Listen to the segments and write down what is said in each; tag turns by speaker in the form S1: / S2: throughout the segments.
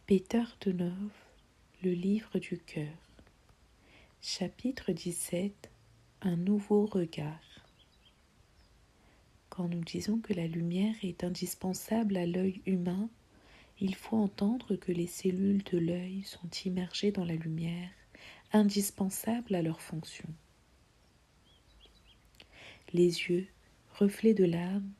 S1: Peter de Neuve, le livre du cœur. Chapitre 17. Un nouveau regard. Quand nous disons que la lumière est indispensable à l'œil humain, il faut entendre que les cellules de l'œil sont immergées dans la lumière, indispensables à leur fonction. Les yeux, reflets de l'âme,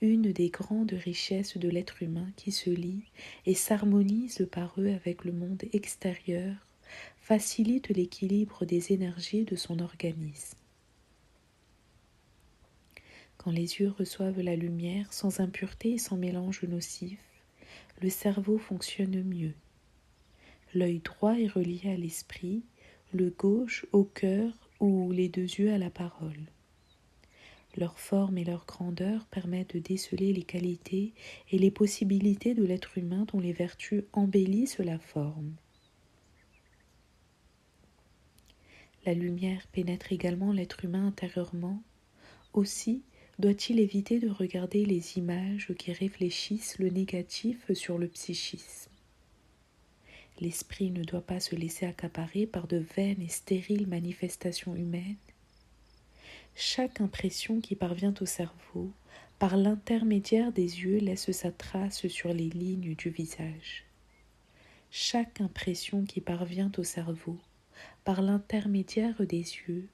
S1: une des grandes richesses de l'être humain qui se lie et s'harmonise par eux avec le monde extérieur, facilite l'équilibre des énergies de son organisme. Quand les yeux reçoivent la lumière sans impureté et sans mélange nocif, le cerveau fonctionne mieux. L'œil droit est relié à l'esprit, le gauche au cœur ou les deux yeux à la parole. Leur forme et leur grandeur permettent de déceler les qualités et les possibilités de l'être humain dont les vertus embellissent la forme. La lumière pénètre également l'être humain intérieurement. Aussi doit-il éviter de regarder les images qui réfléchissent le négatif sur le psychisme. L'esprit ne doit pas se laisser accaparer par de vaines et stériles manifestations humaines. Chaque impression qui parvient au cerveau, par l'intermédiaire des yeux, laisse sa trace sur les lignes du visage. Chaque impression qui parvient au cerveau, par l'intermédiaire des yeux,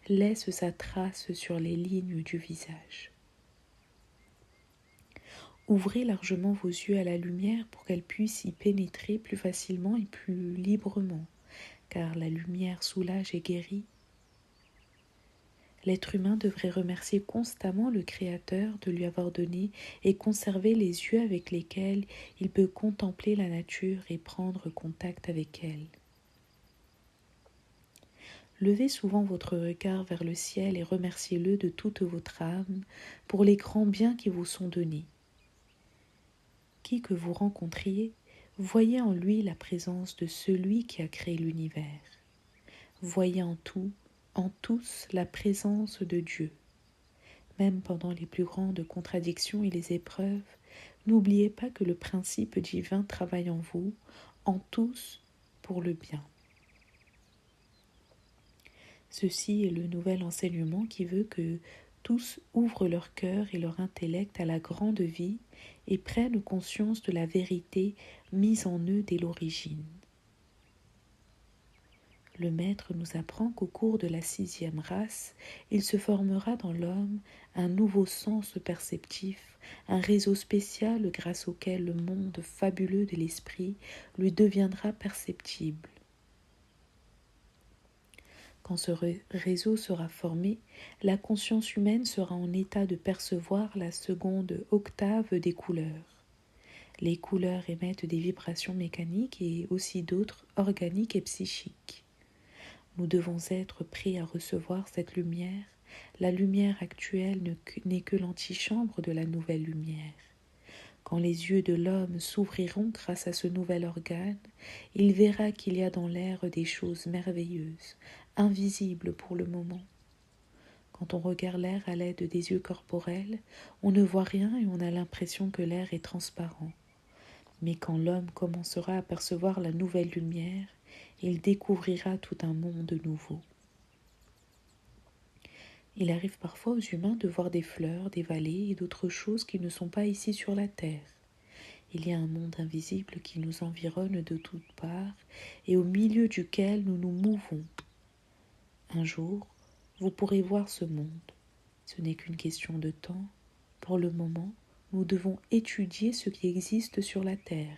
S1: laisse sa trace sur les lignes du visage. Ouvrez largement vos yeux à la lumière pour qu'elle puisse y pénétrer plus facilement et plus librement, car la lumière soulage et guérit. L'être humain devrait remercier constamment le Créateur de lui avoir donné et conservé les yeux avec lesquels il peut contempler la nature et prendre contact avec elle. Levez souvent votre regard vers le ciel et remerciez-le de toute votre âme pour les grands biens qui vous sont donnés. Qui que vous rencontriez, voyez en lui la présence de celui qui a créé l'univers. Voyez en tout, en tous, la présence de Dieu. Même pendant les plus grandes contradictions et les épreuves, n'oubliez pas que le principe divin travaille en vous, en tous, pour le bien. Ceci est le nouvel enseignement qui veut que tous ouvrent leur cœur et leur intellect à la grande vie et prennent conscience de la vérité mise en eux dès l'origine. Le Maître nous apprend qu'au cours de la 6e race, il se formera dans l'homme un nouveau sens perceptif, un réseau spécial grâce auquel le monde fabuleux de l'esprit lui deviendra perceptible. Quand ce réseau sera formé, la conscience humaine sera en état de percevoir la seconde octave des couleurs. Les couleurs émettent des vibrations mécaniques et aussi d'autres organiques et psychiques. Nous devons être prêts à recevoir cette lumière. La lumière actuelle n'est que l'antichambre de la nouvelle lumière. Quand les yeux de l'homme s'ouvriront grâce à ce nouvel organe, il verra qu'il y a dans l'air des choses merveilleuses, invisibles pour le moment. Quand on regarde l'air à l'aide des yeux corporels, on ne voit rien et on a l'impression que l'air est transparent. Mais quand l'homme commencera à percevoir la nouvelle lumière, il découvrira tout un monde nouveau. Il arrive parfois aux humains de voir des fleurs, des vallées et d'autres choses qui ne sont pas ici sur la terre. Il y a un monde invisible qui nous environne de toutes parts et au milieu duquel nous nous mouvons. Un jour, vous pourrez voir ce monde. Ce n'est qu'une question de temps. Pour le moment, nous devons étudier ce qui existe sur la terre.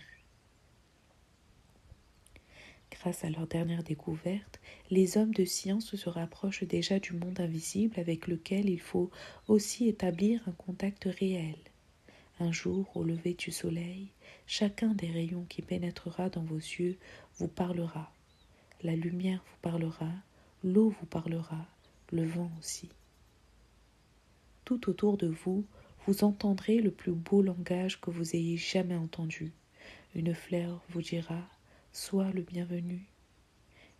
S1: Grâce à leur dernière découverte, les hommes de science se rapprochent déjà du monde invisible avec lequel il faut aussi établir un contact réel. Un jour, au lever du soleil, chacun des rayons qui pénétrera dans vos yeux vous parlera. La lumière vous parlera, l'eau vous parlera, le vent aussi. Tout autour de vous, vous entendrez le plus beau langage que vous ayez jamais entendu. Une fleur vous dira « Sois le bienvenu ».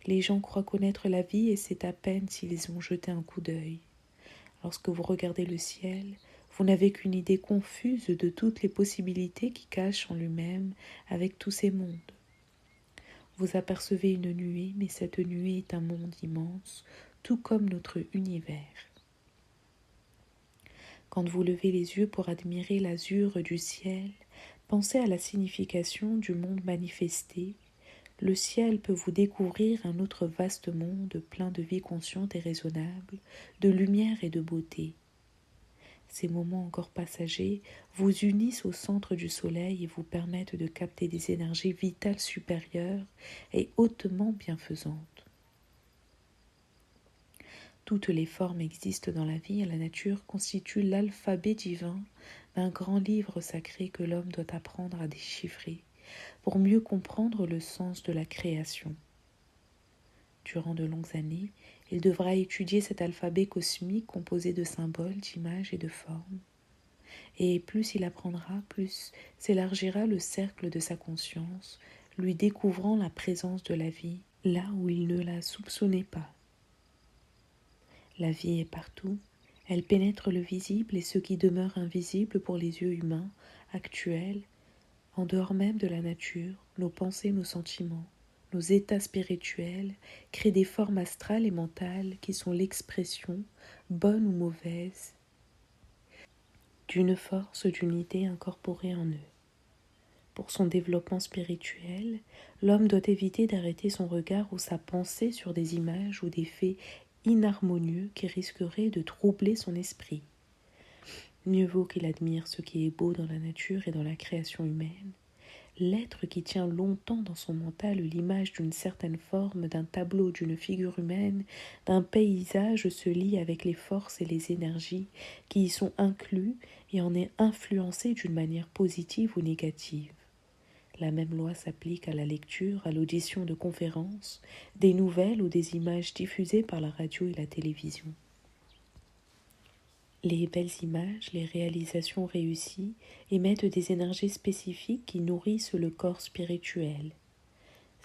S1: Les gens croient connaître la vie et c'est à peine s'ils ont jeté un coup d'œil. Lorsque vous regardez le ciel, vous n'avez qu'une idée confuse de toutes les possibilités qui cachent en lui-même avec tous ces mondes. Vous apercevez une nuée, mais cette nuée est un monde immense, tout comme notre univers. Quand vous levez les yeux pour admirer l'azur du ciel, pensez à la signification du monde manifesté. Le ciel peut vous découvrir un autre vaste monde plein de vie consciente et raisonnable, de lumière et de beauté. Ces moments encore passagers vous unissent au centre du soleil et vous permettent de capter des énergies vitales supérieures et hautement bienfaisantes. Toutes les formes existent dans la vie et la nature constitue l'alphabet divin d'un grand livre sacré que l'homme doit apprendre à déchiffrer pour mieux comprendre le sens de la création. Durant de longues années, il devra étudier cet alphabet cosmique composé de symboles, d'images et de formes. Et plus il apprendra, plus s'élargira le cercle de sa conscience, lui découvrant la présence de la vie là où il ne la soupçonnait pas. La vie est partout, elle pénètre le visible et ce qui demeure invisible pour les yeux humains, actuels, en dehors même de la nature, nos pensées, nos sentiments, nos états spirituels créent des formes astrales et mentales qui sont l'expression, bonne ou mauvaise, d'une force, d'une idée incorporée en eux. Pour son développement spirituel, l'homme doit éviter d'arrêter son regard ou sa pensée sur des images ou des faits inharmonieux qui risqueraient de troubler son esprit. Mieux vaut qu'il admire ce qui est beau dans la nature et dans la création humaine. L'être qui tient longtemps dans son mental l'image d'une certaine forme, d'un tableau, d'une figure humaine, d'un paysage se lie avec les forces et les énergies qui y sont inclus et en est influencé d'une manière positive ou négative. La même loi s'applique à la lecture, à l'audition de conférences, des nouvelles ou des images diffusées par la radio et la télévision. Les belles images, les réalisations réussies émettent des énergies spécifiques qui nourrissent le corps spirituel.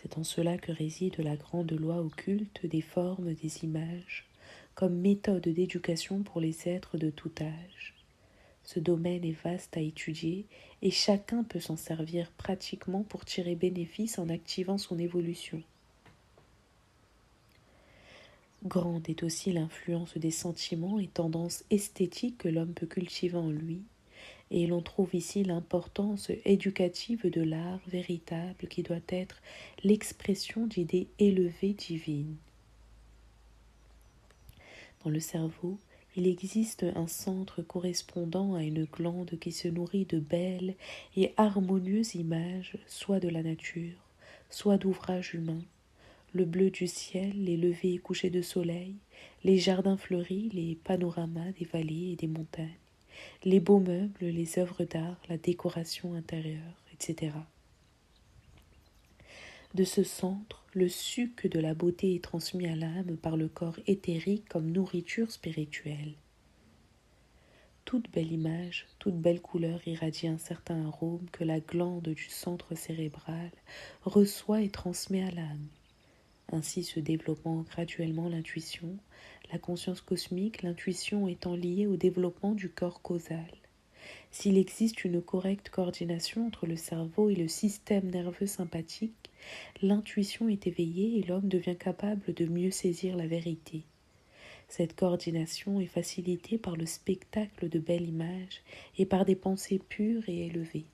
S1: C'est en cela que réside la grande loi occulte des formes des images, comme méthode d'éducation pour les êtres de tout âge. Ce domaine est vaste à étudier et chacun peut s'en servir pratiquement pour tirer bénéfice en activant son évolution. Grande est aussi l'influence des sentiments et tendances esthétiques que l'homme peut cultiver en lui, et l'on trouve ici l'importance éducative de l'art véritable qui doit être l'expression d'idées élevées divines. Dans le cerveau, il existe un centre correspondant à une glande qui se nourrit de belles et harmonieuses images, soit de la nature, soit d'ouvrages humains, le bleu du ciel, les levées et couchers de soleil, les jardins fleuris, les panoramas des vallées et des montagnes, les beaux meubles, les œuvres d'art, la décoration intérieure, etc. De ce centre, le suc de la beauté est transmis à l'âme par le corps éthérique comme nourriture spirituelle. Toute belle image, toute belle couleur irradie un certain arôme que la glande du centre cérébral reçoit et transmet à l'âme. Ainsi se développant graduellement l'intuition, la conscience cosmique, l'intuition étant liée au développement du corps causal. S'il existe une correcte coordination entre le cerveau et le système nerveux sympathique, l'intuition est éveillée et l'homme devient capable de mieux saisir la vérité. Cette coordination est facilitée par le spectacle de belles images et par des pensées pures et élevées.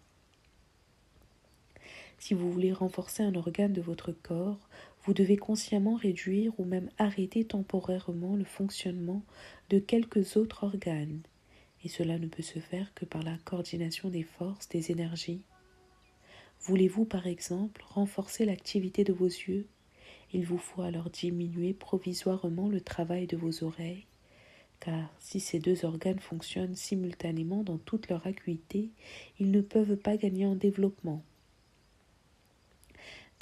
S1: Si vous voulez renforcer un organe de votre corps, vous devez consciemment réduire ou même arrêter temporairement le fonctionnement de quelques autres organes. Et cela ne peut se faire que par la coordination des forces, des énergies. Voulez-vous par exemple renforcer l'activité de vos yeux? Il vous faut alors diminuer provisoirement le travail de vos oreilles, car si ces deux organes fonctionnent simultanément dans toute leur acuité, ils ne peuvent pas gagner en développement.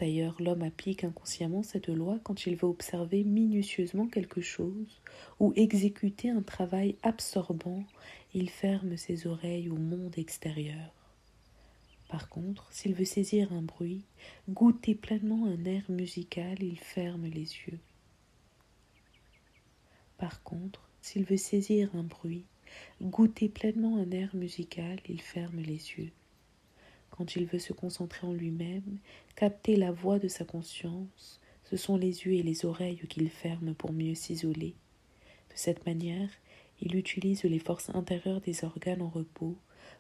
S1: D'ailleurs, l'homme applique inconsciemment cette loi quand il veut observer minutieusement quelque chose ou exécuter un travail absorbant, il ferme ses oreilles au monde extérieur. Par contre, s'il veut saisir un bruit, goûter pleinement un air musical, il ferme les yeux. Par contre, s'il veut saisir un bruit, goûter pleinement un air musical, il ferme les yeux. Quand il veut se concentrer en lui-même, capter la voix de sa conscience, ce sont les yeux et les oreilles qu'il ferme pour mieux s'isoler. De cette manière, il utilise les forces intérieures des organes en repos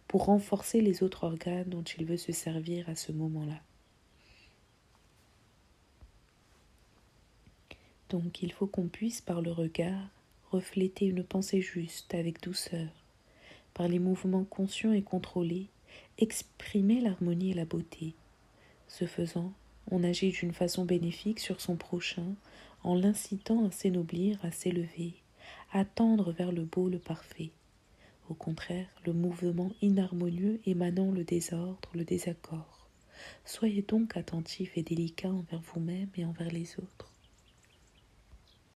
S1: pour renforcer les autres organes dont il veut se servir à ce moment-là. Donc il faut qu'on puisse par le regard refléter une pensée juste avec douceur, par les mouvements conscients et contrôlés, exprimer l'harmonie et la beauté. Ce faisant, on agit d'une façon bénéfique sur son prochain en l'incitant à s'énoblir, à s'élever, à tendre vers le beau, le parfait. Au contraire, le mouvement inharmonieux émanant le désordre, le désaccord. Soyez donc attentifs et délicats envers vous-même et envers les autres.